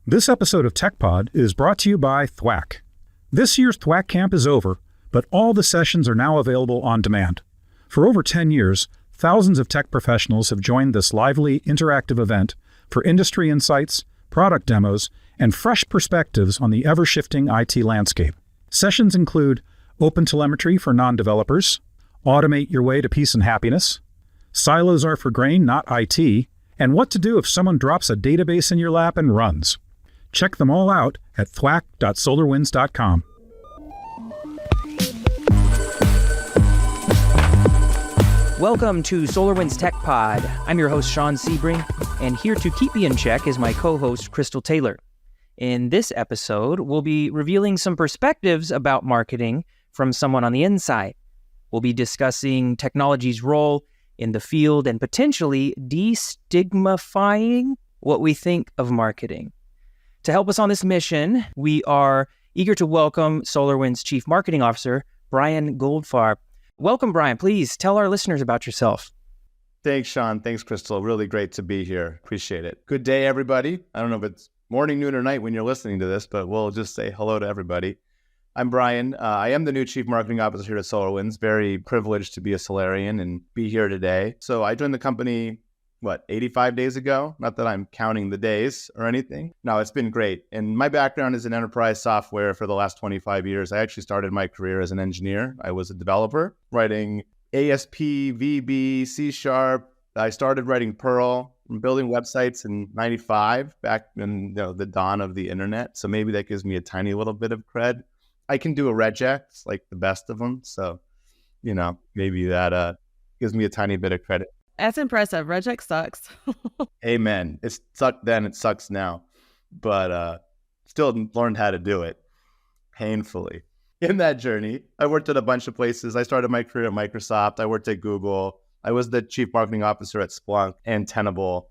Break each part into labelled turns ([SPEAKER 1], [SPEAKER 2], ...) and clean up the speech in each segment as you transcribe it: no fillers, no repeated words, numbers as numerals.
[SPEAKER 1] This episode of TechPod is brought to you by Thwack. This year's Thwack Camp is over, but all the sessions are now available on demand. For over 10 years, thousands of tech professionals have joined this lively, interactive event for industry insights, product demos, and fresh perspectives on the ever-shifting IT landscape. Sessions include open telemetry for non-developers, automate your way to peace and happiness, silos are for grain, not IT, and what to do if someone drops a database in your lap and runs. Check them all out at thwack.solarwinds.com.
[SPEAKER 2] Welcome to SolarWinds TechPod. I'm your host, Sean Sebring, and here to keep me in check is my co-host, Crystal Taylor. In this episode, we'll be revealing some perspectives about marketing from someone on the inside. We'll be discussing technology's role in the field and potentially destigmafying what we think of marketing. To help us on this mission, we are eager to welcome SolarWinds Chief Marketing Officer, Brian Goldfarb. Welcome, Brian. Please tell our listeners about yourself.
[SPEAKER 3] Thanks, Sean. Thanks, Crystal. Really great to be here. Appreciate it. Good day, everybody. I don't know if it's morning, noon, or night when you're listening to this, but we'll just say hello to everybody. I'm Brian. I am the new Chief Marketing Officer here at SolarWinds. Very privileged to be a Solarian and be here today. So I joined the company 85 days ago? Not that I'm counting the days or anything. No, it's been great. And my background is in enterprise software for the last 25 years. I actually started my career as an engineer. I was a developer writing ASP, VB, C#. I started writing Perl, building websites in 95, back in the dawn of the internet. So maybe that gives me a tiny little bit of cred. I can do a regex, like the best of them. So, maybe that gives me a tiny bit of credit.
[SPEAKER 4] That's impressive. Regex sucks.
[SPEAKER 3] Amen. It sucked then, it sucks now. But still learned how to do it painfully. In that journey, I worked at a bunch of places. I started my career at Microsoft. I worked at Google. I was the Chief Marketing Officer at Splunk and Tenable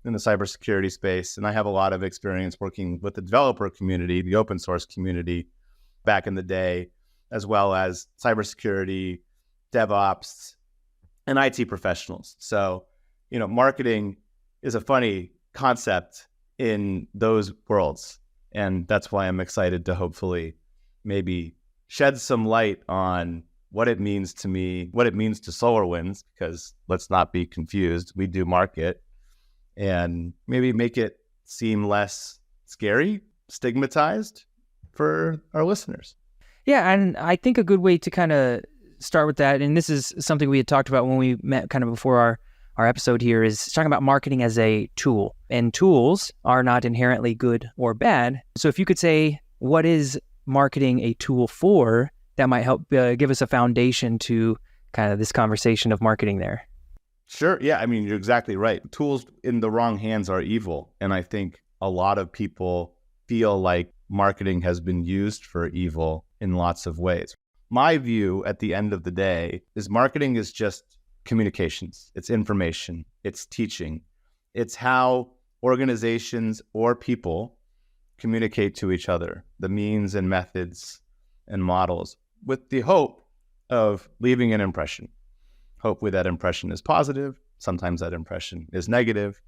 [SPEAKER 3] in the cybersecurity space. And I have a lot of experience working with the developer community, the open source community back in the day, as well as cybersecurity, DevOps, and IT professionals. So, marketing is a funny concept in those worlds. And that's why I'm excited to hopefully maybe shed some light on what it means to me, what it means to SolarWinds, because let's not be confused. We do market, and maybe make it seem less scary, stigmatized for our listeners.
[SPEAKER 2] Yeah, and I think a good way to kind of start with that, and this is something we had talked about when we met kind of before our episode here, is talking about marketing as a tool. And tools are not inherently good or bad. So if you could say, what is marketing a tool for, that might help give us a foundation to kind of this conversation of marketing there.
[SPEAKER 3] Sure. Yeah. I mean, you're exactly right. Tools in the wrong hands are evil. And I think a lot of people feel like marketing has been used for evil in lots of ways. My view at the end of the day is marketing is just communications. It's information. It's teaching. It's how organizations or people communicate to each other, the means and methods and models, with the hope of leaving an impression. Hopefully that impression is positive. Sometimes that impression is negative,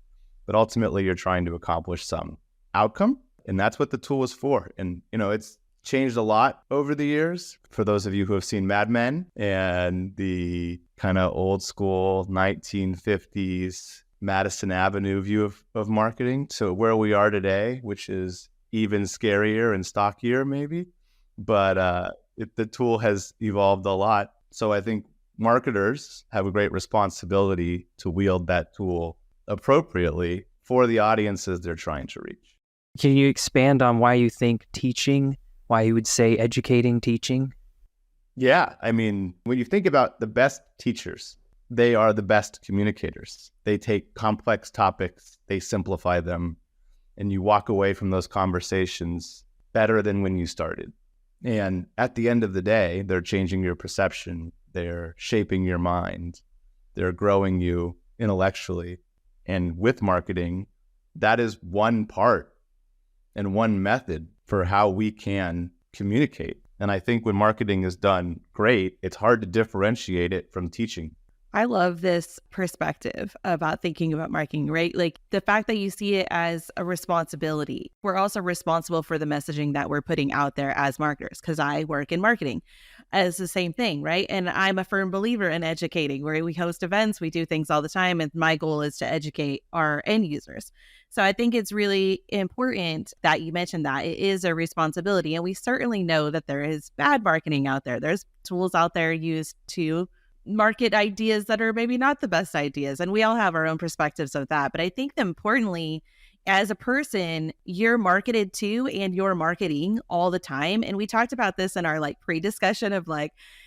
[SPEAKER 3] but ultimately you're trying to accomplish some outcome. And that's what the tool is for. And, it's changed a lot over the years. For those of you who have seen Mad Men and the kind of old school 1950s Madison Avenue view of marketing to where we are today, which is even scarier and stockier maybe. But the tool has evolved a lot. So I think marketers have a great responsibility to wield that tool appropriately for the audiences they're trying to reach.
[SPEAKER 2] Can you expand on why you think teaching, why you would say educating, teaching?
[SPEAKER 3] Yeah. I mean, when you think about the best teachers, they are the best communicators. They take complex topics, they simplify them, and you walk away from those conversations better than when you started. And at the end of the day, they're changing your perception. They're shaping your mind. They're growing you intellectually. And with marketing, that is one part and one method for how we can communicate. And I think when marketing is done great, it's hard to differentiate it from teaching.
[SPEAKER 4] I love this perspective about thinking about marketing, right? Like the fact that you see it as a responsibility. We're also responsible for the messaging that we're putting out there as marketers, because I work in marketing as the same thing, right? And I'm a firm believer in educating, where we host events, we do things all the time. And my goal is to educate our end users. So I think it's really important that you mentioned that it is a responsibility. And we certainly know that there is bad marketing out there. There's tools out there used to market ideas that are maybe not the best ideas. And we all have our own perspectives of that. But I think that importantly, as a person, you're marketed to and you're marketing all the time. And we talked about this in our pre-discussion of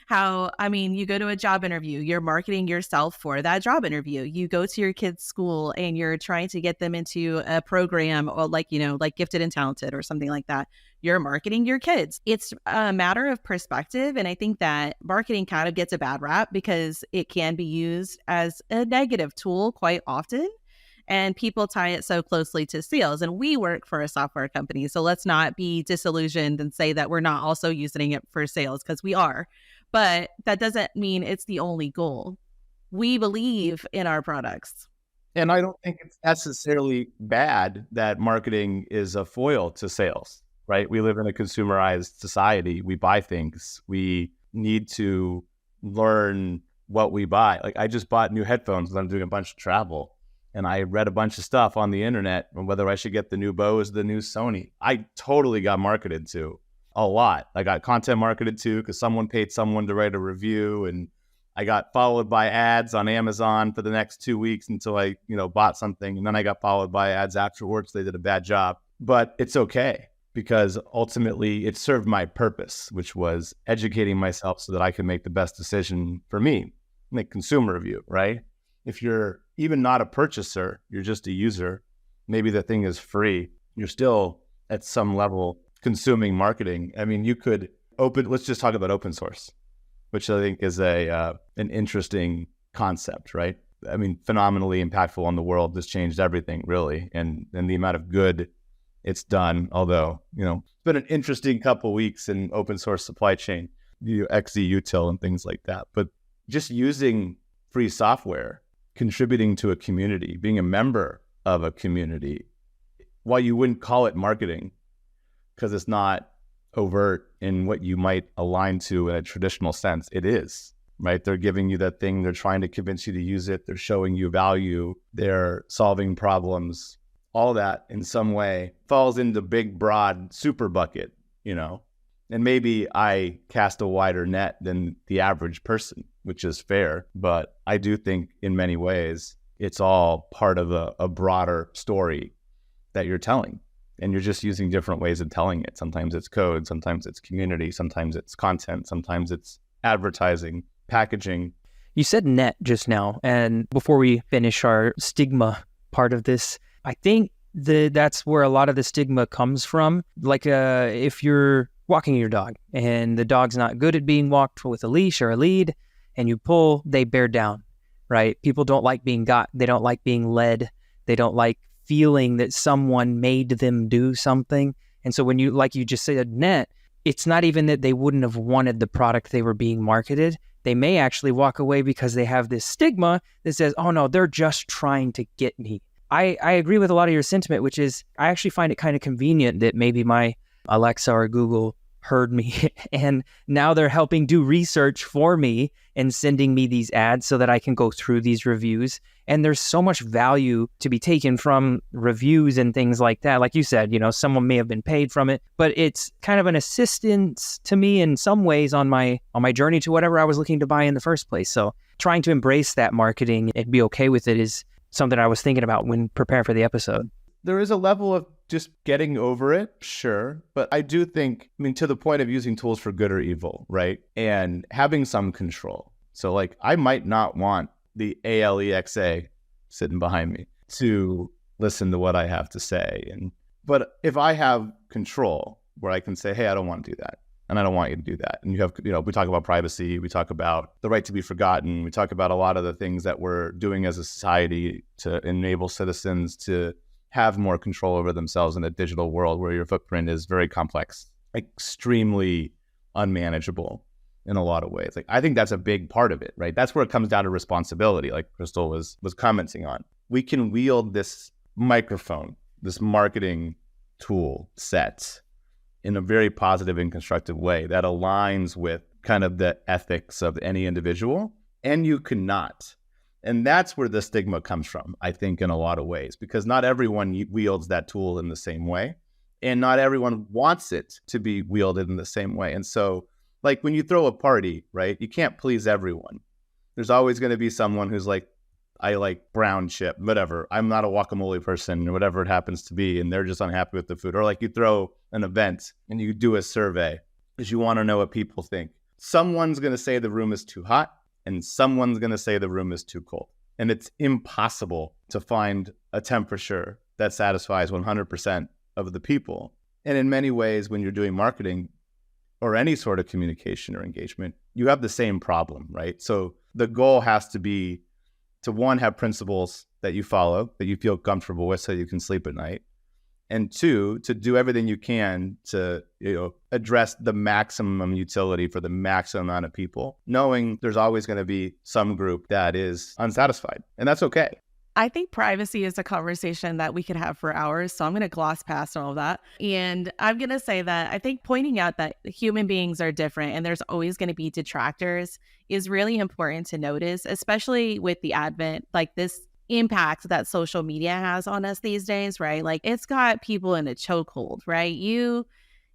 [SPEAKER 4] how, you go to a job interview, you're marketing yourself for that job interview. You go to your kid's school and you're trying to get them into a program or like Gifted and Talented or something like that. You're marketing your kids. It's a matter of perspective. And I think that marketing kind of gets a bad rap because it can be used as a negative tool quite often. And people tie it so closely to sales. And we work for a software company. So let's not be disillusioned and say that we're not also using it for sales, because we are. But that doesn't mean it's the only goal. We believe in our products.
[SPEAKER 3] And I don't think it's necessarily bad that marketing is a foil to sales, right? We live in a consumerized society. We buy things. We need to learn what we buy. Like I just bought new headphones because I'm doing a bunch of travel. And I read a bunch of stuff on the internet on whether I should get the new Bose, the new Sony. I totally got marketed to a lot. I got content marketed to because someone paid someone to write a review, and I got followed by ads on Amazon for the next 2 weeks until I, bought something. And then I got followed by ads afterwards. They did a bad job, but it's okay because ultimately it served my purpose, which was educating myself so that I could make the best decision for me, make consumer review, right? If you're even not a purchaser, you're just a user, maybe the thing is free, you're still at some level consuming marketing. You could let's just talk about open source, which I think is an interesting concept, right? Phenomenally impactful on the world. This changed everything really. And the amount of good it's done, although, it's been an interesting couple of weeks in open source supply chain, XZ and things like that. But just using free software, contributing to a community, being a member of a community, while you wouldn't call it marketing because it's not overt in what you might align to in a traditional sense, it is, right? They're giving you that thing. They're trying to convince you to use it. They're showing you value. They're solving problems. All that in some way falls into big, broad, super bucket, And maybe I cast a wider net than the average person, which is fair. But I do think in many ways, it's all part of a broader story that you're telling. And you're just using different ways of telling it. Sometimes it's code, sometimes it's community, sometimes it's content, sometimes it's advertising, packaging.
[SPEAKER 2] You said net just now. And before we finish our stigma part of this, I think that's where a lot of the stigma comes from. If you're walking your dog and the dog's not good at being walked with a leash or a lead and you pull, they bear down, right? People don't like being got. They don't like being led. They don't like feeling that someone made them do something. And so when you, like you just said, net, it's not even that they wouldn't have wanted the product they were being marketed. They may actually walk away because they have this stigma that says, oh no, they're just trying to get me. I agree with a lot of your sentiment, which is I actually find it kind of convenient that maybe my Alexa or Google heard me and now they're helping do research for me and sending me these ads so that I can go through these reviews. And there's so much value to be taken from reviews and things like that. Like you said, someone may have been paid from it, but it's kind of an assistance to me in some ways on my journey to whatever I was looking to buy in the first place. So trying to embrace that marketing and be okay with it is something I was thinking about when preparing for the episode.
[SPEAKER 3] There is a level of just getting over it, sure. But I do think, to the point of using tools for good or evil, right? And having some control. So I might not want the ALEXA sitting behind me to listen to what I have to say. But if I have control where I can say, hey, I don't want to do that. And I don't want you to do that. And you have, we talk about privacy, we talk about the right to be forgotten, we talk about a lot of the things that we're doing as a society to enable citizens to have more control over themselves in a digital world where your footprint is very complex, extremely unmanageable. in a lot of ways. Like, I think that's a big part of it, right? That's where it comes down to responsibility, like Crystal was commenting on. We can wield this microphone, this marketing tool set in a very positive and constructive way that aligns with kind of the ethics of any individual, and you cannot. And that's where the stigma comes from, I think, in a lot of ways, because not everyone wields that tool in the same way, and not everyone wants it to be wielded in the same way. And so, like, when you throw a party, right, you can't please everyone. There's always going to be someone who's like, I like brown chip, whatever. I'm not a guacamole person, or whatever it happens to be, and they're just unhappy with the food. Or like you throw an event and you do a survey because you want to know what people think. Someone's going to say the room is too hot, and someone's going to say the room is too cold. And it's impossible to find a temperature that satisfies 100% of the people. And in many ways, when you're doing marketing or any sort of communication or engagement, you have the same problem, right? So the goal has to be to, one, have principles that you follow, that you feel comfortable with so you can sleep at night. And two, to do everything you can to, address the maximum utility for the maximum amount of people, knowing there's always going to be some group that is unsatisfied. And that's okay.
[SPEAKER 4] I think privacy is a conversation that we could have for hours, so I'm going to gloss past all of that. And I'm going to say that I think pointing out that human beings are different and there's always going to be detractors is really important to notice, especially with the advent, like this impact that social media has on us these days, right? Like, it's got people in a chokehold, right? You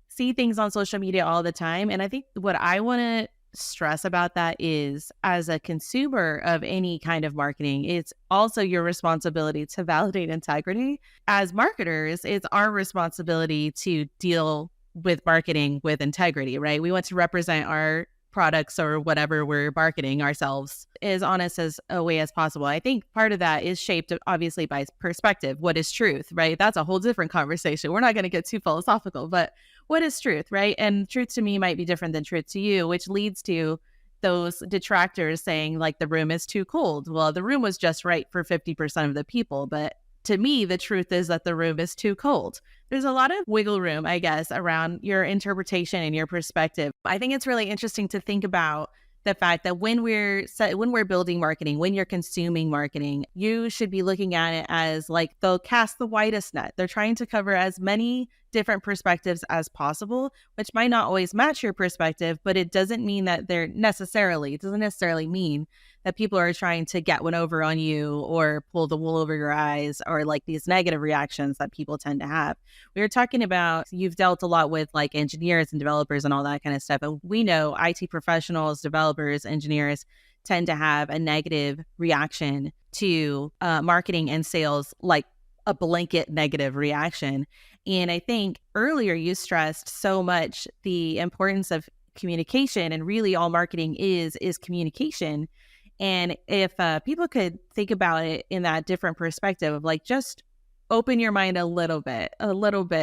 [SPEAKER 4] see things on social media all the time. And I think what I want to stress about that is, as a consumer of any kind of marketing, it's also your responsibility to validate integrity. As marketers, it's our responsibility to deal with marketing with integrity, right? We want to represent our products or whatever we're marketing ourselves as honest as a way as possible. I think part of that is shaped obviously by perspective. What is truth, right? That's a whole different conversation. We're not going to get too philosophical, but what is truth, right? And truth to me might be different than truth to you, which leads to those detractors saying like the room is too cold. Well, the room was just right for 50% of the people, but to me, the truth is that the room is too cold. There's a lot of wiggle room, I guess, around your interpretation and your perspective. I think it's really interesting to think about the fact that when we're building marketing, when you're consuming marketing, you should be looking at it as like they'll cast the widest net. They're trying to cover as many different perspectives as possible, which might not always match your perspective, but it doesn't mean that it doesn't necessarily mean that people are trying to get one over on you or pull the wool over your eyes, or like these negative reactions that people tend to have. We were talking about, you've dealt a lot with like engineers and developers and all that kind of stuff. And we know IT professionals, developers, engineers tend to have a negative reaction to marketing and sales, like a blanket negative reaction. And I think earlier you stressed so much the importance of communication, and really all marketing is communication. And if people could think about it in that different perspective of like, just open your mind a little bit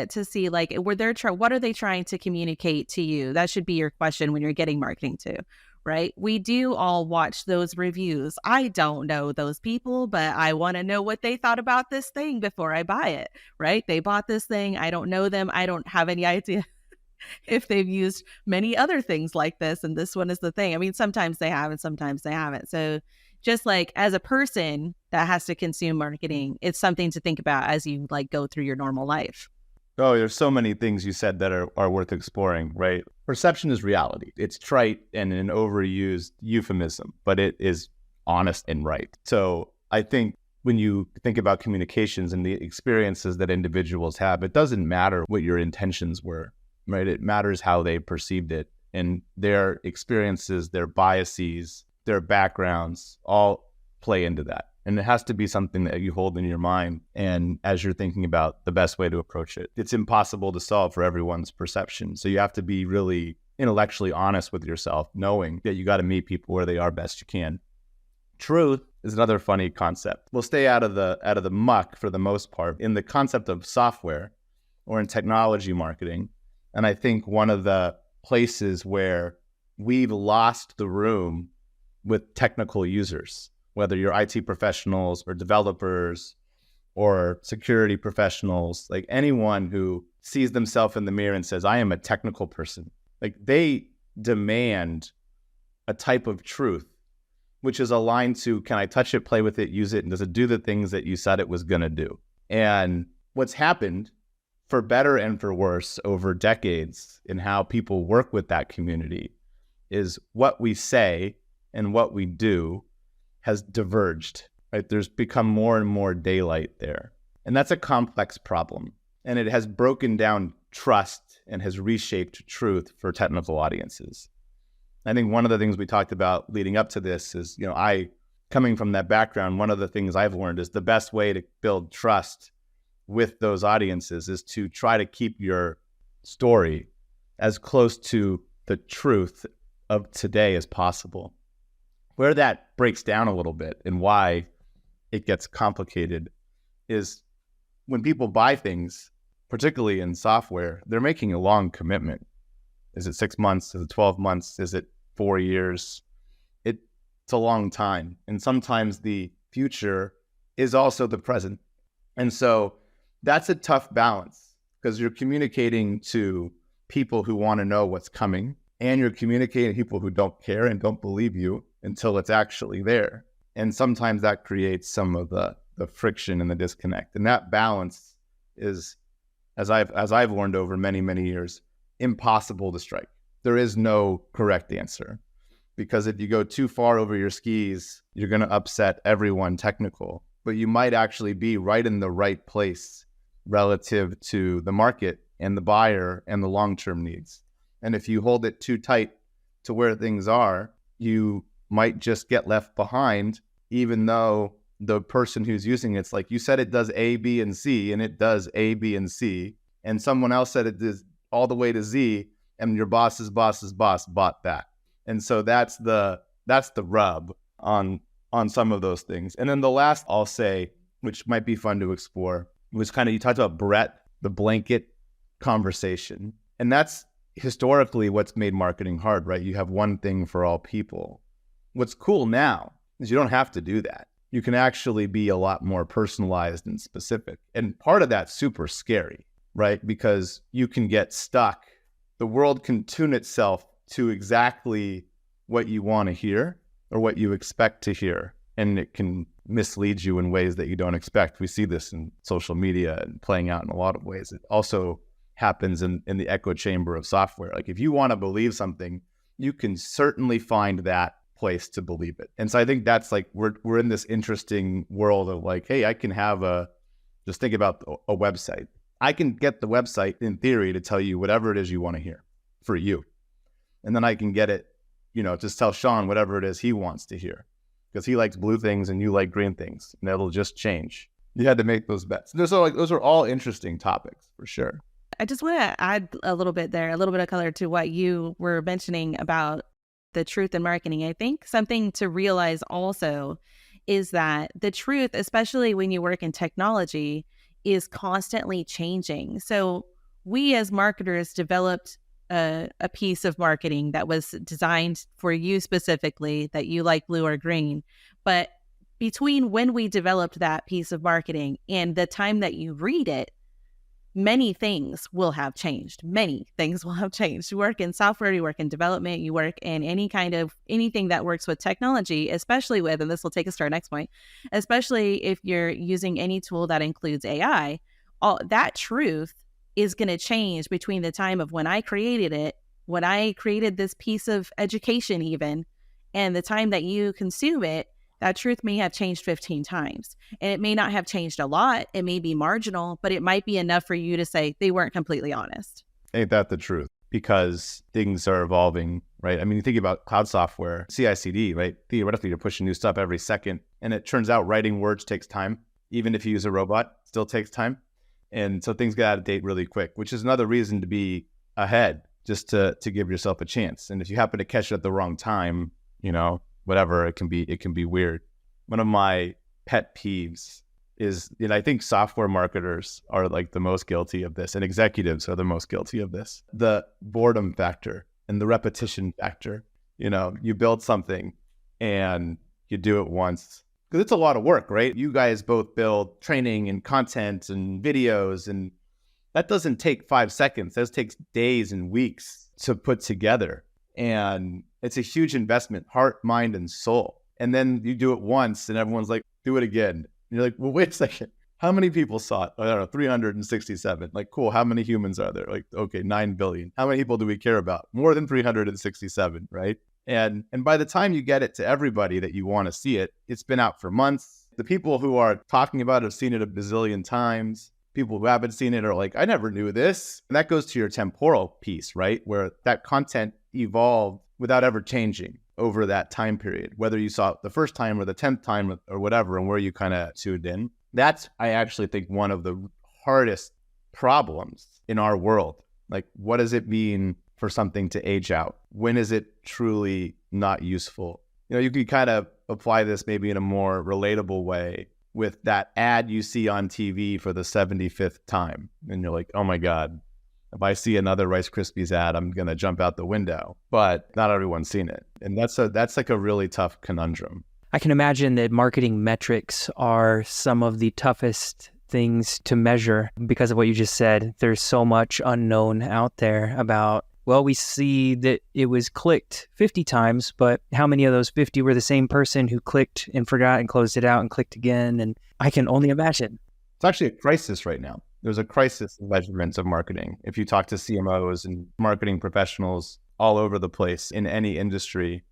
[SPEAKER 4] to see like, what are they trying to communicate to you? That should be your question when you're getting marketing too, right? We do all watch those reviews. I don't know those people, but I want to know what they thought about this thing before I buy it, right? They bought this thing. I don't know them. I don't have any idea if they've used many other things like this, and this one is the thing. I mean, sometimes they have and sometimes they haven't. So just like as a person that has to consume marketing, it's something to think about as you like go through your normal life.
[SPEAKER 3] Oh, there's so many things you said that are worth exploring, right? Perception is reality. It's trite and an overused euphemism, but it is honest and right. So I think when you think about communications and the experiences that individuals have, it doesn't matter what your intentions were. Right? It matters how they perceived it, and their experiences, their biases, their backgrounds all play into that. And it has to be something that you hold in your mind. And as you're thinking about the best way to approach it, it's impossible to solve for everyone's perception. So you have to be really intellectually honest with yourself, knowing that you got to meet people where they are best you can. Truth is another funny concept. We'll stay out of the muck for the most part in the concept of software or in technology marketing. And I think one of the places where we've lost the room with technical users, whether you're IT professionals or developers or security professionals, like anyone who sees themselves in the mirror and says, I am a technical person, like they demand a type of truth, which is aligned to, can I touch it, play with it, use it, and does it do the things that you said it was going to do? And what's happened, for better and for worse, over decades in how people work with that community is what we say and what we do has diverged, right? There's become more and more daylight there. And that's a complex problem. And it has broken down trust and has reshaped truth for technical audiences. I think one of the things we talked about leading up to this is, I, coming from that background, one of the things I've learned is the best way to build trust with those audiences is to try to keep your story as close to the truth of today as possible. Where that breaks down a little bit and why it gets complicated is when people buy things, particularly in software, they're making a long commitment. Is it 6 months? Is it 12 months? Is it 4 years? It's a long time. And sometimes the future is also the present. And so that's a tough balance because you're communicating to people who want to know what's coming, and you're communicating to people who don't care and don't believe you until it's actually there. And sometimes that creates some of the friction and the disconnect. And that balance is, as I've learned over many, many years, impossible to strike. There is no correct answer, because if you go too far over your skis, you're going to upset everyone technical, but you might actually be right in the right place relative to the market and the buyer and the long-term needs. And if you hold it too tight to where things are, you might just get left behind, even though the person who's using it's like, you said it does A, B, and C, and it does A, B, and C, and someone else said it does all the way to Z, and your boss's boss's boss bought that. And so that's the rub on some of those things. And then the last I'll say, which might be fun to explore, was kind of, you talked about breadth, the blanket conversation. And that's historically what's made marketing hard, right? You have one thing for all people. What's cool now is you don't have to do that. You can actually be a lot more personalized and specific. And part of that's super scary, right? Because you can get stuck. The world can tune itself to exactly what you want to hear or what you expect to hear. And it can mislead you in ways that you don't expect. We see this in social media and playing out in a lot of ways. It also happens in the echo chamber of software. Like if you want to believe something, you can certainly find that place to believe it. And so I think that's like, we're in this interesting world of like, hey, I can have just think about a website. I can get the website in theory to tell you whatever it is you want to hear for you. And then I can get it, just tell Sean whatever it is he wants to hear, because he likes blue things and you like green things, and it'll just change. You had to make those bets. Those are all interesting topics for sure.
[SPEAKER 4] I just want to add a little bit of color to what you were mentioning about the truth in marketing. I think something to realize also is that the truth, especially when you work in technology, is constantly changing. So we as marketers developed a piece of marketing that was designed for you specifically, that you like blue or green. But between when we developed that piece of marketing and the time that you read it, many things will have changed. Many things will have changed. You work in software, you work in development, you work in anything that works with technology, especially with, and this will take us to our next point, especially if you're using any tool that includes AI, all that truth is going to change between the time of when I created it, when I created this piece of education even, and the time that you consume it. That truth may have changed 15 times, and it may not have changed a lot. It may be marginal, but it might be enough for you to say they weren't completely honest.
[SPEAKER 3] Ain't that the truth? Because things are evolving, right? I mean, you think about cloud software, CI/CD, right? Theoretically, you're pushing new stuff every second, and it turns out writing words takes time. Even if you use a robot, it still takes time. And so things get out of date really quick, which is another reason to be ahead, just to give yourself a chance. And if you happen to catch it at the wrong time, whatever, it can be weird. One of my pet peeves is, I think software marketers are like the most guilty of this, and executives are the most guilty of this. The boredom factor and the repetition factor. You build something and you do it once, because it's a lot of work, right? You guys both build training and content and videos, and that doesn't take 5 seconds. That takes days and weeks to put together. And it's a huge investment, heart, mind, and soul. And then you do it once and everyone's like, do it again. And you're like, well, wait a second. How many people saw it? I don't know, 367. Like, cool. How many humans are there? Like, okay, 9 billion. How many people do we care about? More than 367, right? And by the time you get it to everybody that you want to see it, it's been out for months. The people who are talking about it have seen it a bazillion times. People who haven't seen it are like, I never knew this. And that goes to your temporal piece, right? Where that content evolved without ever changing over that time period, whether you saw it the first time or the 10th time or whatever, and where you kind of tuned in. That's, I actually think, one of the hardest problems in our world. Like, what does it mean for something to age out? When is it truly not useful? You know, you could kind of apply this maybe in a more relatable way with that ad you see on TV for the 75th time. And you're like, oh my God, if I see another Rice Krispies ad, I'm going to jump out the window. But not everyone's seen it. And that's like a really tough conundrum.
[SPEAKER 2] I can imagine that marketing metrics are some of the toughest things to measure because of what you just said. There's so much unknown out there about, well, we see that it was clicked 50 times, but how many of those 50 were the same person who clicked and forgot and closed it out and clicked again? And I can only imagine.
[SPEAKER 3] It's actually a crisis right now. There's a crisis in measurements of marketing. If you talk to CMOs and marketing professionals all over the place in any industry,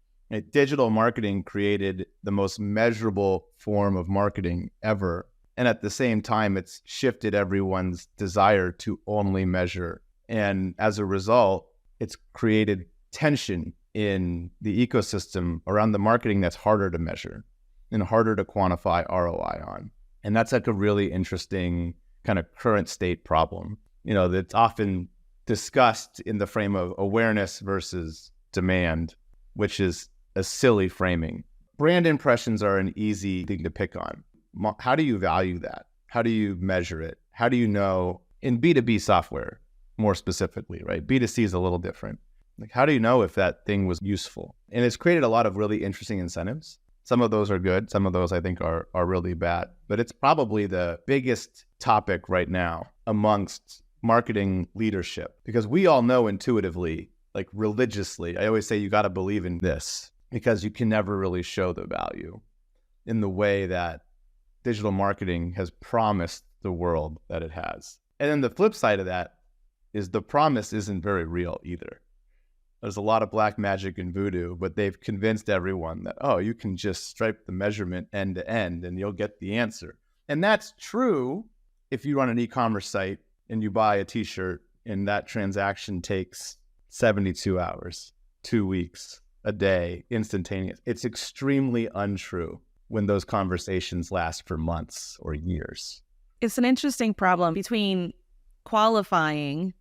[SPEAKER 3] digital marketing created the most measurable form of marketing ever. And at the same time, it's shifted everyone's desire to only measure. And as a result, it's created tension in the ecosystem around the marketing that's harder to measure and harder to quantify ROI on. And that's like a really interesting kind of current state problem, you know, that's often discussed in the frame of awareness versus demand, which is a silly framing. Brand impressions are an easy thing to pick on. How do you value that? How do you measure it? How do you know in B2B software, more specifically, right? B2C is a little different. Like, how do you know if that thing was useful? And it's created a lot of really interesting incentives. Some of those are good. Some of those I think are really bad. But it's probably the biggest topic right now amongst marketing leadership, because we all know intuitively, like religiously, I always say you got to believe in this, because you can never really show the value in the way that digital marketing has promised the world that it has. And then the flip side of that is the promise isn't very real either. There's a lot of black magic and voodoo, but they've convinced everyone that, oh, you can just stripe the measurement end to end and you'll get the answer. And that's true if you run an e-commerce site and you buy a t-shirt and that transaction takes 72 hours, 2 weeks, a day, instantaneous. It's extremely untrue when those conversations last for months or years.
[SPEAKER 4] It's an interesting problem between qualifying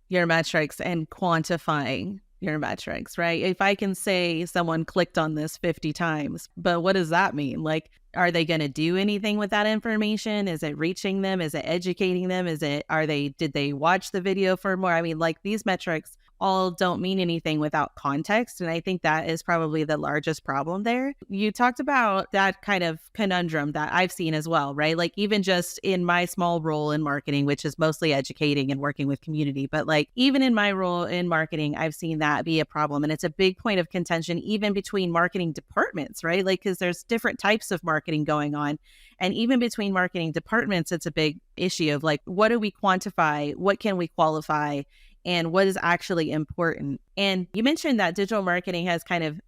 [SPEAKER 4] your metrics and quantifying your metrics, right? If I can say someone clicked on this 50 times, but what does that mean? Like, are they going to do anything with that information? Is it reaching them? Is it educating them? Did they watch the video for more? I mean, like, these metrics all don't mean anything without context. And I think that is probably the largest problem there. You talked about that kind of conundrum that I've seen as well, right? Like, even just in my small role in marketing, which is mostly educating and working with community, but like even in my role in marketing, I've seen that be a problem. And it's a big point of contention, even between marketing departments, right? Like, because there's different types of marketing going on. And even between marketing departments, it's a big issue of like, what do we quantify? What can we qualify? And what is actually important? And you mentioned that digital marketing has kind of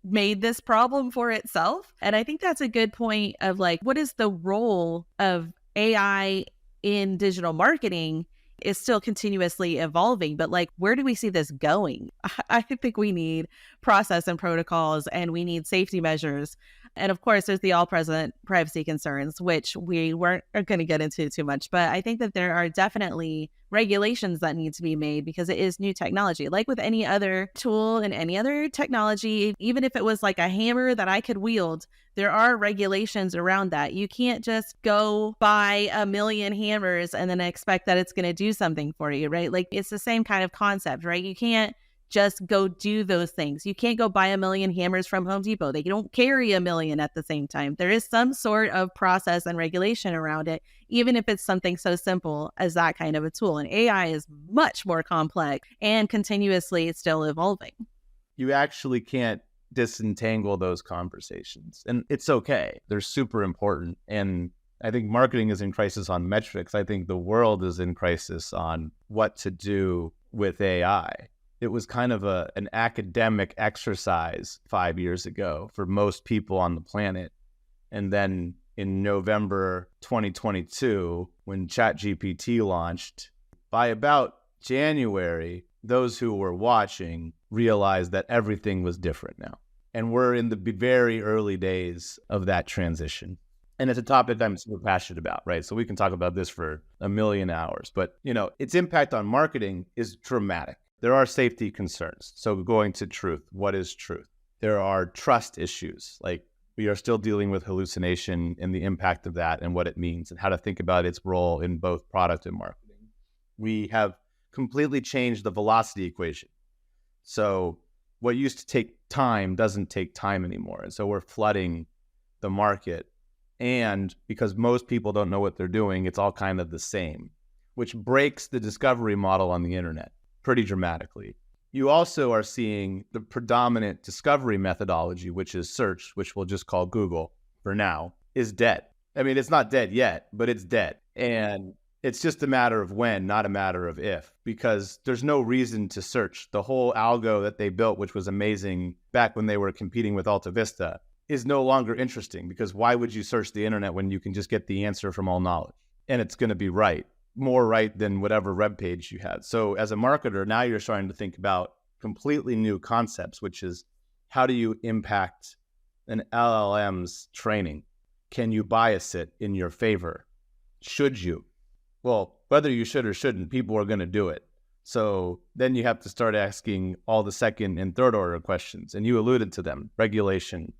[SPEAKER 4] made this problem for itself. And I think that's a good point of like, what is the role of AI in digital marketing? Is still continuously evolving, but like, where do we see this going? I think we need process and protocols, and we need safety measures. And of course, there's the all-present privacy concerns, which we weren't going to get into too much. But I think that there are definitely regulations that need to be made because it is new technology. Like with any other tool and any other technology, even if it was like a hammer that I could wield, there are regulations around that. You can't just go buy 1 million hammers and then expect that it's going to do something for you, right? Like, it's the same kind of concept, right? You can't just go do those things. You can't go buy 1 million hammers from Home Depot. They don't carry 1 million at the same time. There is some sort of process and regulation around it, even if it's something so simple as that kind of a tool. And AI is much more complex and continuously still evolving.
[SPEAKER 3] you actually can't disentangle those conversations. And it's okay. They're super important. And I think marketing is in crisis on metrics. I think the world is in crisis on what to do with AI. It was kind of an academic exercise 5 years ago for most people on the planet. And then in November 2022, when ChatGPT launched, by about January, those who were watching realized that everything was different now. And we're in the very early days of that transition. And it's a topic I'm super passionate about, right? So we can talk about this for a million hours, but its impact on marketing is dramatic. There are safety concerns. So going to truth, what is truth? There are trust issues, like we are still dealing with hallucination and the impact of that and what it means and how to think about its role in both product and marketing. We have completely changed the velocity equation. So what used to take time doesn't take time anymore. And so we're flooding the market. And because most people don't know what they're doing, it's all kind of the same, which breaks the discovery model on the internet pretty dramatically. You also are seeing the predominant discovery methodology, which is search, which we'll just call Google for now, is dead. I mean, it's not dead yet, but it's dead. And it's just a matter of when, not a matter of if, because there's no reason to search. The whole algo that they built, which was amazing back when they were competing with Alta Vista, is no longer interesting, because why would you search the internet when you can just get the answer from all knowledge? And it's going to be right, more right than whatever web page you had. So as a marketer, now you're starting to think about completely new concepts, which is how do you impact an LLM's training? Can you bias it in your favor? Should you? Well, whether you should or shouldn't, people are going to do it. So then you have to start asking all the second and third order questions. And you alluded to them: regulation.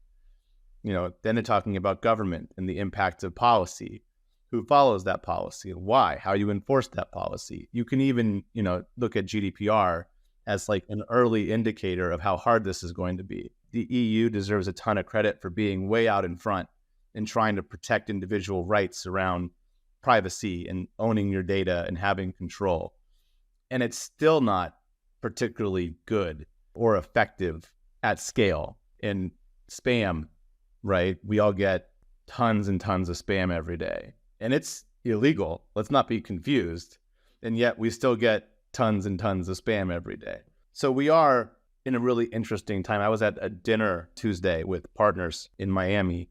[SPEAKER 3] Then they're talking about government and the impact of policy, who follows that policy and why, how you enforce that policy. You can even, look at GDPR as like an early indicator of how hard this is going to be. The EU deserves a ton of credit for being way out in front and trying to protect individual rights around privacy and owning your data and having control. And it's still not particularly good or effective at scale. In spam, right? We all get tons and tons of spam every day. And it's illegal. Let's not be confused. And yet we still get tons and tons of spam every day. So we are in a really interesting time. I was at a dinner Tuesday with partners in Miami,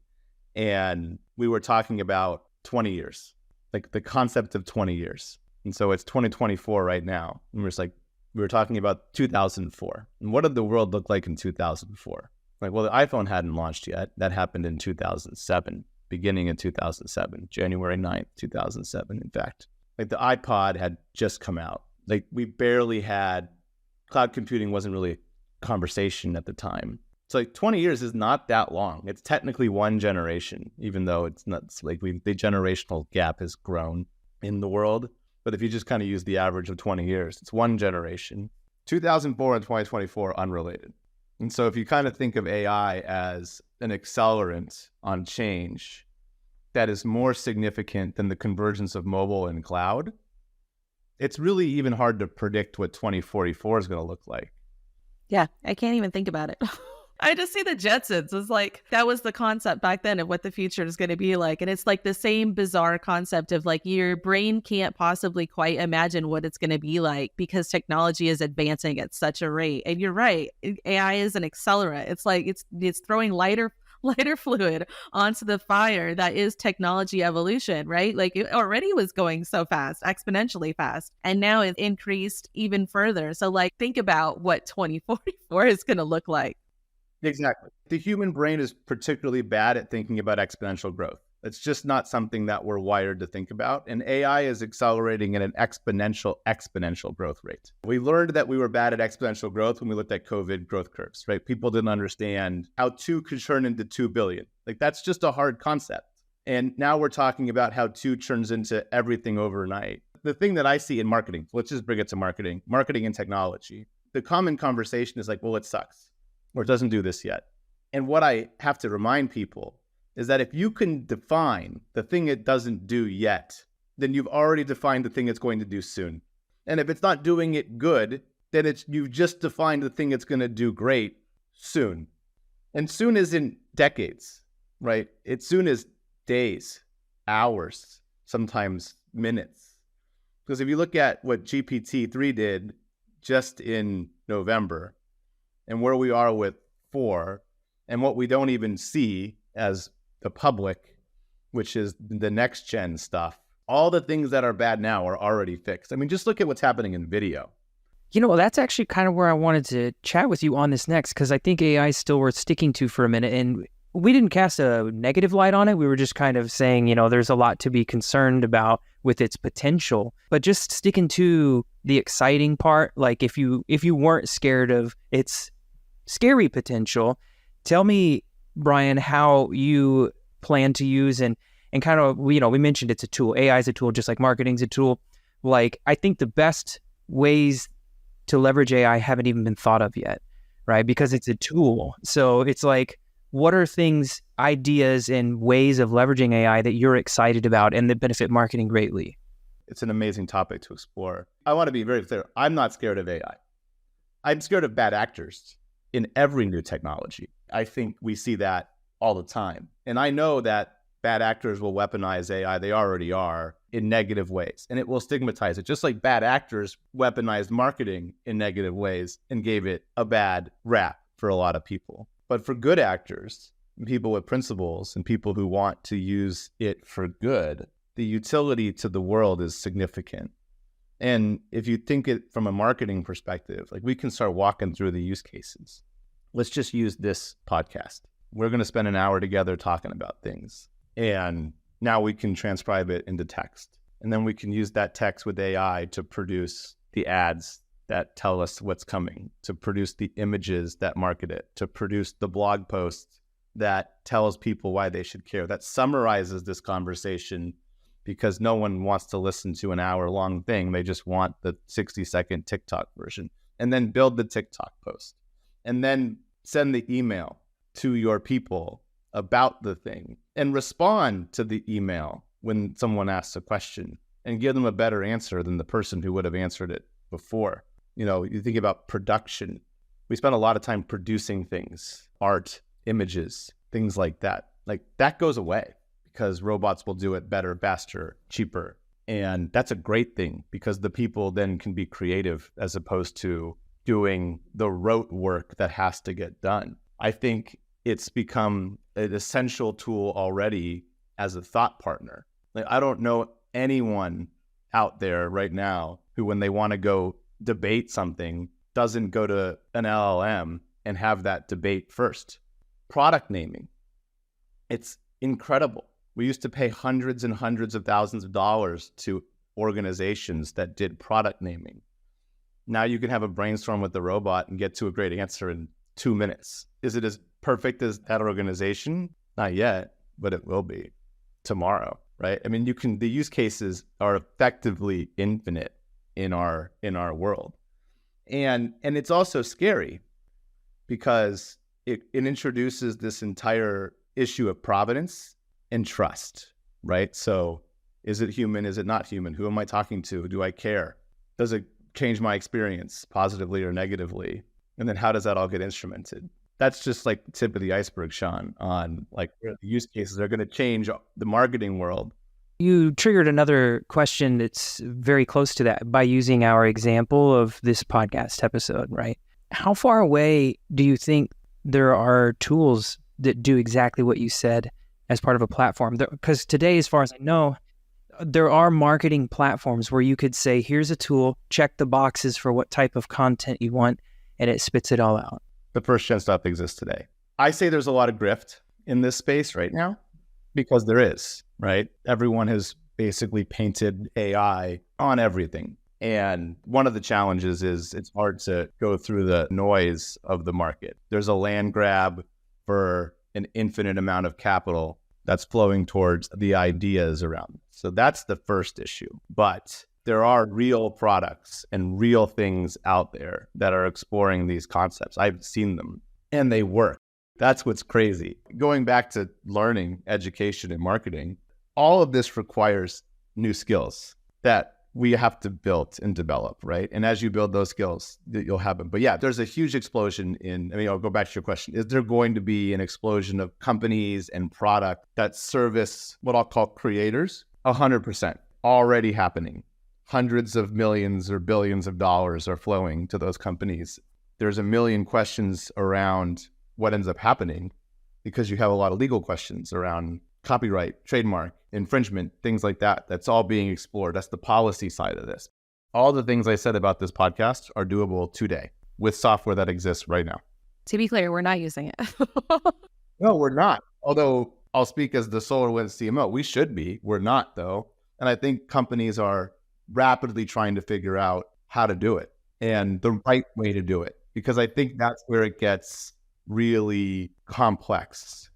[SPEAKER 3] and we were talking about 20 years, like the concept of 20 years. And so it's 2024 right now. And we were talking about 2004. And what did the world look like in 2004? Like, well, the iPhone hadn't launched yet. That happened in 2007, beginning in 2007, January 9th, 2007, in fact. Like the iPod had just come out. Like we barely had, cloud computing wasn't really a conversation at the time. So like 20 years is not that long. It's technically one generation, even though it's not, it's like the generational gap has grown in the world. But if you just kind of use the average of 20 years, it's one generation. 2004 and 2024, unrelated. And so if you kind of think of AI as an accelerant on change that is more significant than the convergence of mobile and cloud, it's really even hard to predict what 2044 is going to look like.
[SPEAKER 4] Yeah, I can't even think about it. I just see the Jetsons. It's like, that was the concept back then of what the future is going to be like. And it's like the same bizarre concept of like your brain can't possibly quite imagine what it's going to be like because technology is advancing at such a rate. And you're right. AI is an accelerant. It's like it's throwing lighter fluid onto the fire that is technology evolution, right? Like it already was going so fast, exponentially fast, and now it's increased even further. So like think about what 2044 is going to look like.
[SPEAKER 3] Exactly. The human brain is particularly bad at thinking about exponential growth. It's just not something that we're wired to think about. And AI is accelerating at an exponential growth rate. We learned that we were bad at exponential growth when we looked at COVID growth curves, right? People didn't understand how 2 could turn into 2 billion. Like that's just a hard concept. And now we're talking about how 2 turns into everything overnight. The thing that I see in marketing, let's just bring it to marketing and technology. The common conversation is like, well, it sucks, or it doesn't do this yet. And what I have to remind people is that if you can define the thing it doesn't do yet, then you've already defined the thing it's going to do soon. And if it's not doing it good, then you've just defined the thing it's going to do great soon. And soon isn't decades, right? It soon is days, hours, sometimes minutes. Because if you look at what GPT-3 did just in November and where we are with 4 and what we don't even see as the public, which is the next gen stuff, all the things that are bad now are already fixed. I mean, just look at what's happening in video.
[SPEAKER 2] That's actually kind of where I wanted to chat with you on this next, because I think AI is still worth sticking to for a minute. And we didn't cast a negative light on it. We were just kind of saying, there's a lot to be concerned about with its potential. But just sticking to the exciting part, like if you weren't scared of its scary potential, tell me, Brian, how you plan to use and kind of, we mentioned it's a tool. AI is a tool, just like marketing's a tool. Like, I think the best ways to leverage AI haven't even been thought of yet, right? Because it's a tool. So it's like, what are things, ideas, and ways of leveraging AI that you're excited about and that benefit marketing greatly?
[SPEAKER 3] It's an amazing topic to explore. I want to be very clear. I'm not scared of AI. I'm scared of bad actors in every new technology. I think we see that all the time. And I know that bad actors will weaponize AI. They already are in negative ways, and it will stigmatize it, just like bad actors weaponized marketing in negative ways and gave it a bad rap for a lot of people. But for good actors, people with principles and people who want to use it for good, the utility to the world is significant. And if you think it from a marketing perspective, like we can start walking through the use cases. Let's just use this podcast. We're going to spend an hour together talking about things. And now we can transcribe it into text. And then we can use that text with AI to produce the ads that tell us what's coming, to produce the images that market it, to produce the blog posts that tells people why they should care, that summarizes this conversation, because no one wants to listen to an hour-long thing. They just want the 60-second TikTok version. And then build the TikTok post. And then send the email to your people about the thing and respond to the email when someone asks a question and give them a better answer than the person who would have answered it before. You think about production. We spend a lot of time producing things, art, images, things like that. Like that goes away because robots will do it better, faster, cheaper. And that's a great thing because the people then can be creative as opposed to doing the rote work that has to get done. I think it's become an essential tool already as a thought partner. Like, I don't know anyone out there right now who, when they want to go debate something, doesn't go to an LLM and have that debate first. Product naming. It's incredible. We used to pay hundreds and hundreds of thousands of dollars to organizations that did product naming. Now you can have a brainstorm with the robot and get to a great answer in 2 minutes. Is it as perfect as that organization? Not yet, but it will be tomorrow, right? I mean, the use cases are effectively infinite in our world. And it's also scary because it introduces this entire issue of provenance and trust, right? So is it human? Is it not human? Who am I talking to? Do I care? Does it change my experience positively or negatively? And then how does that all get instrumented? That's just like the tip of the iceberg, Sean, on like where the use cases are going to change the marketing world.
[SPEAKER 2] You triggered another question that's very close to that by using our example of this podcast episode, right? How far away do you think there are tools that do exactly what you said as part of a platform? Because today, as far as I know, there are marketing platforms where you could say, here's a tool, check the boxes for what type of content you want, and it spits it all out.
[SPEAKER 3] The first gen stuff exists today. I say there's a lot of grift in this space right now because there is, right? Everyone has basically painted AI on everything. And one of the challenges is it's hard to go through the noise of the market. There's a land grab for an infinite amount of capital that's flowing towards the ideas around it. So that's the first issue. But there are real products and real things out there that are exploring these concepts. I've seen them and they work. That's what's crazy. Going back to learning, education, and marketing, all of this requires new skills that we have to build and develop, right? And as you build those skills, you'll have them. But yeah, there's a huge explosion I'll go back to your question. Is there going to be an explosion of companies and product that service what I'll call creators? 100%. Already happening. Hundreds of millions or billions of dollars are flowing to those companies. There's a million questions around what ends up happening because you have a lot of legal questions around copyright, trademark, infringement, things like that. That's all being explored. That's the policy side of this. All the things I said about this podcast are doable today with software that exists right now.
[SPEAKER 4] To be clear, we're not using it.
[SPEAKER 3] No, we're not. Although I'll speak as the SolarWinds CMO. We should be. We're not, though. And I think companies are rapidly trying to figure out how to do it and the right way to do it, because I think that's where it gets really complex.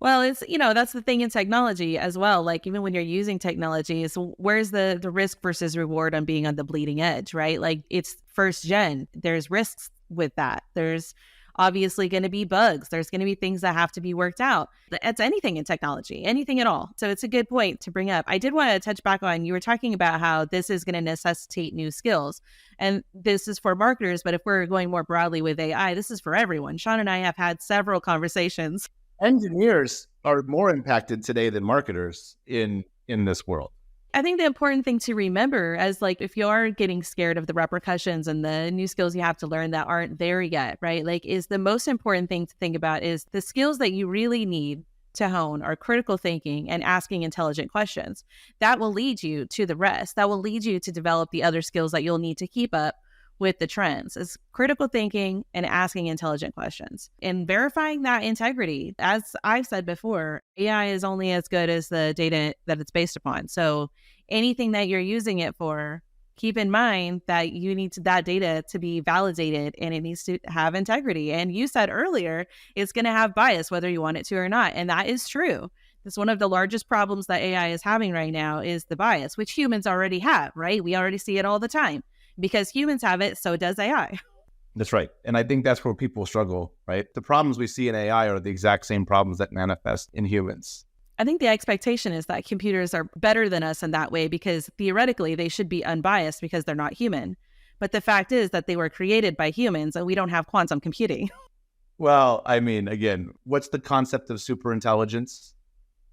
[SPEAKER 4] Well, it's, that's the thing in technology as well. Like, even when you're using technology, is where's the risk versus reward on being on the bleeding edge, right? Like, it's first gen. There's risks with that. There's obviously going to be bugs. There's going to be things that have to be worked out. It's anything in technology, anything at all. So it's a good point to bring up. I did want to touch back on, you were talking about how this is going to necessitate new skills. And this is for marketers, but if we're going more broadly with AI, this is for everyone. Sean and I have had several conversations.
[SPEAKER 3] Engineers are more impacted today than marketers in this world.
[SPEAKER 4] I think the important thing to remember is, like, if you are getting scared of the repercussions and the new skills you have to learn that aren't there yet, right? Like, is the most important thing to think about is the skills that you really need to hone are critical thinking and asking intelligent questions. That will lead you to the rest. That will lead you to develop the other skills that you'll need to keep up with the trends. Is critical thinking and asking intelligent questions and verifying that integrity. As I've said before, AI is only as good as the data that it's based upon. So anything that you're using it for, keep in mind that you need that data to be validated and it needs to have integrity. And you said earlier, it's going to have bias, whether you want it to or not. And that is true. That's one of the largest problems that AI is having right now, is the bias, which humans already have, right? We already see it all the time. Because humans have it, so does AI.
[SPEAKER 3] That's right. And I think that's where people struggle, right? The problems we see in AI are the exact same problems that manifest in humans.
[SPEAKER 4] I think the expectation is that computers are better than us in that way, because theoretically they should be unbiased because they're not human. But the fact is that they were created by humans and we don't have quantum computing.
[SPEAKER 3] Well, I mean, again, what's the concept of superintelligence?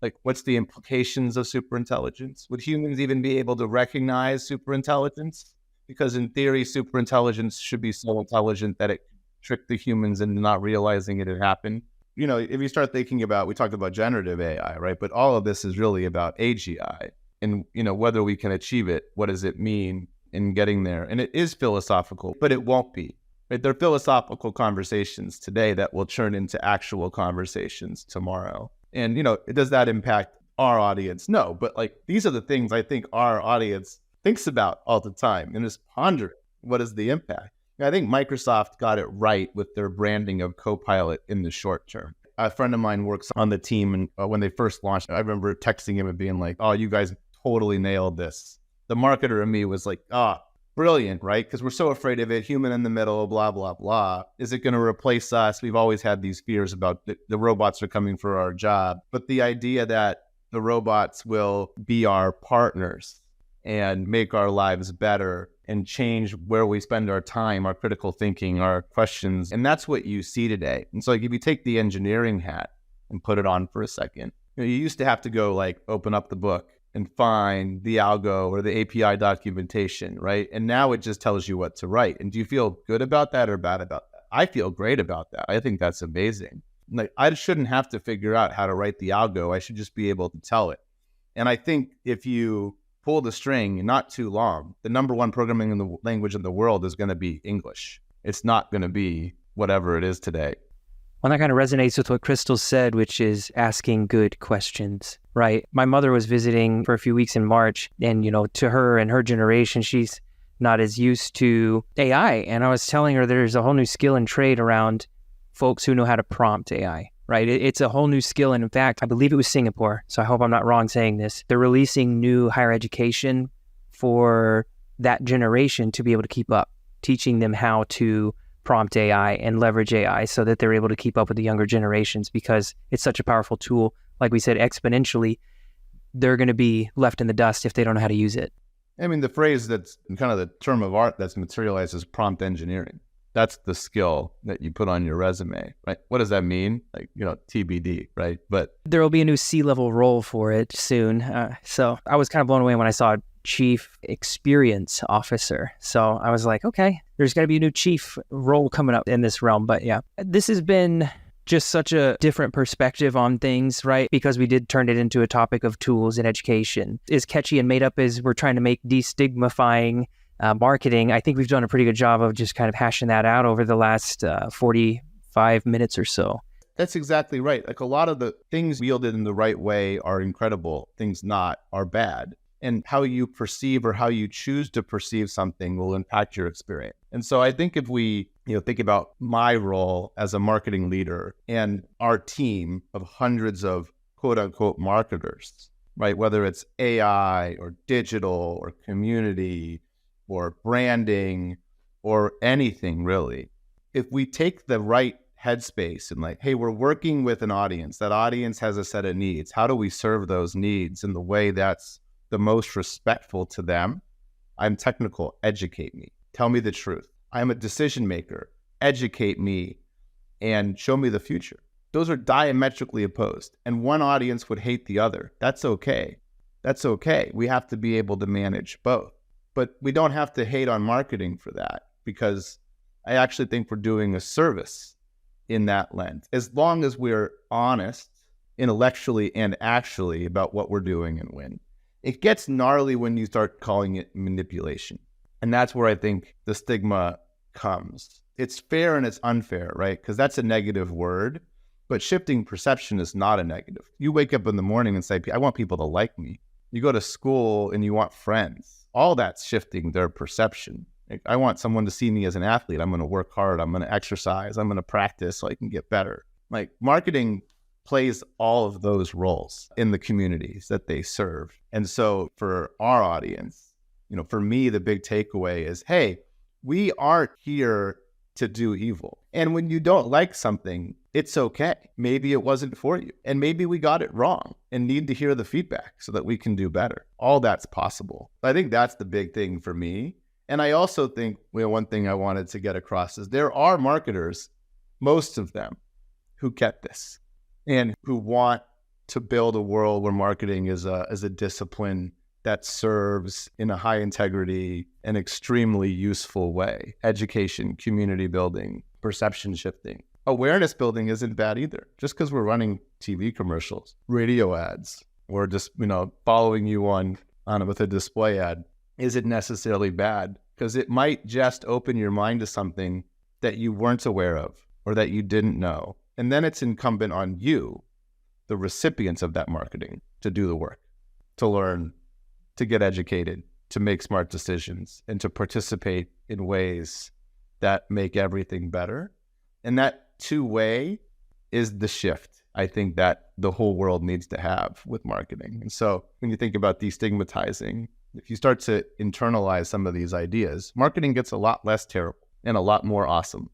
[SPEAKER 3] Like, what's the implications of superintelligence? Would humans even be able to recognize superintelligence? Because in theory, superintelligence should be so intelligent that it tricked the humans into not realizing it had happened. If you start thinking about, we talked about generative AI, right? But all of this is really about AGI and, whether we can achieve it. What does it mean in getting there? And it is philosophical, but it won't be. Right? There are philosophical conversations today that will turn into actual conversations tomorrow. And, does that impact our audience? No, but these are the things I think our audience thinks about all the time and is pondering, what is the impact? And I think Microsoft got it right with their branding of Copilot in the short term. A friend of mine works on the team, and when they first launched, I remember texting him and being like, "Oh, you guys totally nailed this." The marketer in me was like, brilliant, right? Because we're so afraid of it, human in the middle, blah, blah, blah. Is it going to replace us? We've always had these fears about the robots are coming for our job. But the idea that the robots will be our partners and make our lives better and change where we spend our time, our critical thinking, our questions. And that's what you see today. And so if you take the engineering hat and put it on for a second, you used to have to go open up the book and find the algo or the API documentation, right? And now it just tells you what to write. And do you feel good about that or bad about that? I feel great about that. I think that's amazing. I shouldn't have to figure out how to write the algo. I should just be able to tell it. And I think if you pull the string not too long, the number one programming language in the world is going to be English. It's not going to be whatever it is today.
[SPEAKER 2] Well, that kind of resonates with what Crystal said, which is asking good questions, right? My mother was visiting for a few weeks in March, and, to her and her generation, she's not as used to AI. And I was telling her there's a whole new skill and trade around folks who know how to prompt AI. Right. It's a whole new skill. And in fact, I believe it was Singapore. So I hope I'm not wrong saying this. They're releasing new higher education for that generation to be able to keep up, teaching them how to prompt AI and leverage AI so that they're able to keep up with the younger generations, because it's such a powerful tool. Like we said, exponentially, they're going to be left in the dust if they don't know how to use it.
[SPEAKER 3] I mean, the phrase that's kind of the term of art that's materialized is prompt engineering. That's the skill that you put on your resume, right? What does that mean? Like, TBD, right? But
[SPEAKER 2] There will be a new C-level role for it soon. So I was kind of blown away when I saw Chief Experience Officer. So I was like, okay, there's got to be a new chief role coming up in this realm. But yeah, this has been just such a different perspective on things, right? Because we did turn it into a topic of tools in education. As catchy and made up as we're trying to make destigmafying marketing, I think we've done a pretty good job of just kind of hashing that out over the last 45 minutes or so.
[SPEAKER 3] that's exactly right. Like, a lot of the things wielded in the right way are incredible. Things not are bad. And how you perceive or how you choose to perceive something will impact your experience. And so I think if we think about my role as a marketing leader and our team of hundreds of quote unquote marketers, right? Whether it's AI or digital or community or branding or anything really, if we take the right headspace and like, hey, we're working with an audience, that audience has a set of needs. How do we serve those needs in the way that's the most respectful to them? I'm technical, educate me. Tell me the truth. I'm a decision maker, educate me and show me the future. Those are diametrically opposed. And one audience would hate the other. That's okay. That's okay. We have to be able to manage both. But we don't have to hate on marketing for that, because I actually think we're doing a service in that lens. As long as we're honest intellectually and actually about what we're doing and when. It gets gnarly when you start calling it manipulation. And that's where I think the stigma comes. It's fair and it's unfair, right? Because that's a negative word, but shifting perception is not a negative. You wake up in the morning and say, I want people to like me. You go to school and you want friends. All that's shifting their perception. Like, I want someone to see me as an athlete. I'm going to work hard. I'm going to exercise. I'm going to practice so I can get better. Like, marketing plays all of those roles in the communities that they serve. And so for our audience, for me, the big takeaway is, hey, we aren't here to do evil. And when you don't like something, it's okay. Maybe it wasn't for you. And maybe we got it wrong and need to hear the feedback so that we can do better. All that's possible. I think that's the big thing for me. And I also think one thing I wanted to get across is there are marketers, most of them, who get this and who want to build a world where marketing is a discipline that serves in a high integrity and extremely useful way. Education, community building, perception shifting. Awareness building isn't bad either. Just because we're running TV commercials, radio ads, or just following you on with a display ad isn't necessarily bad, because it might just open your mind to something that you weren't aware of or that you didn't know. And then it's incumbent on you, the recipients of that marketing, to do the work, to learn, to get educated, to make smart decisions, and to participate in ways that make everything better. And that two-way is the shift I think that the whole world needs to have with marketing. And so when you think about destigmatizing, if you start to internalize some of these ideas, marketing gets a lot less terrible and a lot more awesome.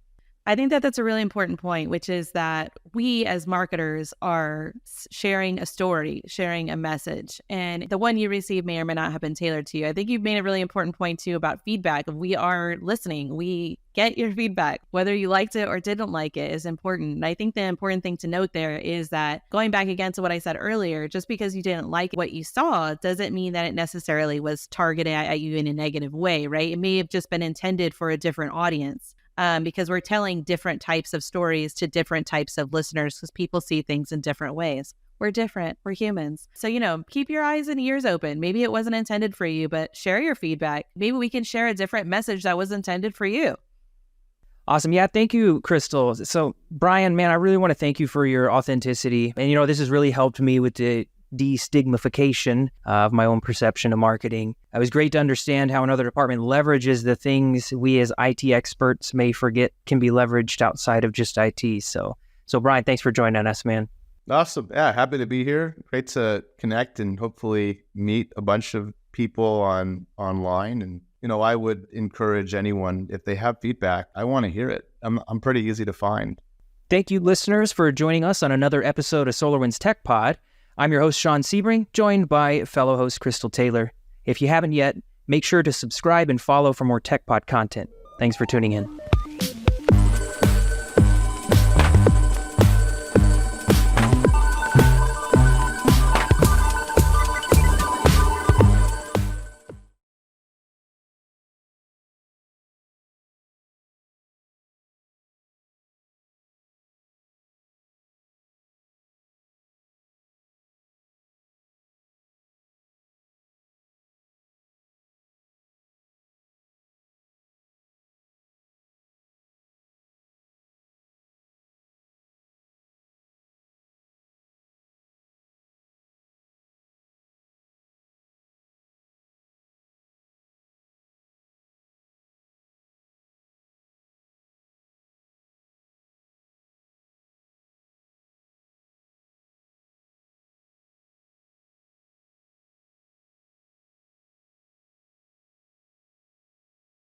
[SPEAKER 4] I think that that's a really important point, which is that we as marketers are sharing a story, sharing a message, and the one you receive may or may not have been tailored to you. I think you've made a really important point too about feedback. We are listening. We get your feedback. Whether you liked it or didn't like it is important. And I think the important thing to note there is that, going back again to what I said earlier, just because you didn't like what you saw doesn't mean that it necessarily was targeted at you in a negative way, right? It may have just been intended for a different audience. Because we're telling different types of stories to different types of listeners, because people see things in different ways. We're different. We're humans. So, keep your eyes and ears open. Maybe it wasn't intended for you, but share your feedback. Maybe we can share a different message that was intended for you.
[SPEAKER 2] Awesome. Yeah, thank you, Crystal. So, Brian, man, I really want to thank you for your authenticity. And, this has really helped me with the destigmification of my own perception of marketing. It was great to understand how another department leverages the things we as IT experts may forget can be leveraged outside of just IT. So Brian, thanks for joining us, man.
[SPEAKER 3] Awesome. Yeah, happy to be here. Great to connect and hopefully meet a bunch of people online. And, I would encourage anyone, if they have feedback, I want to hear it. I'm pretty easy to find.
[SPEAKER 2] Thank you, listeners, for joining us on another episode of SolarWinds TechPod. I'm your host, Sean Sebring, joined by fellow host Crystal Taylor. If you haven't yet, Make sure to subscribe and follow for more TechPod content. Thanks for tuning in.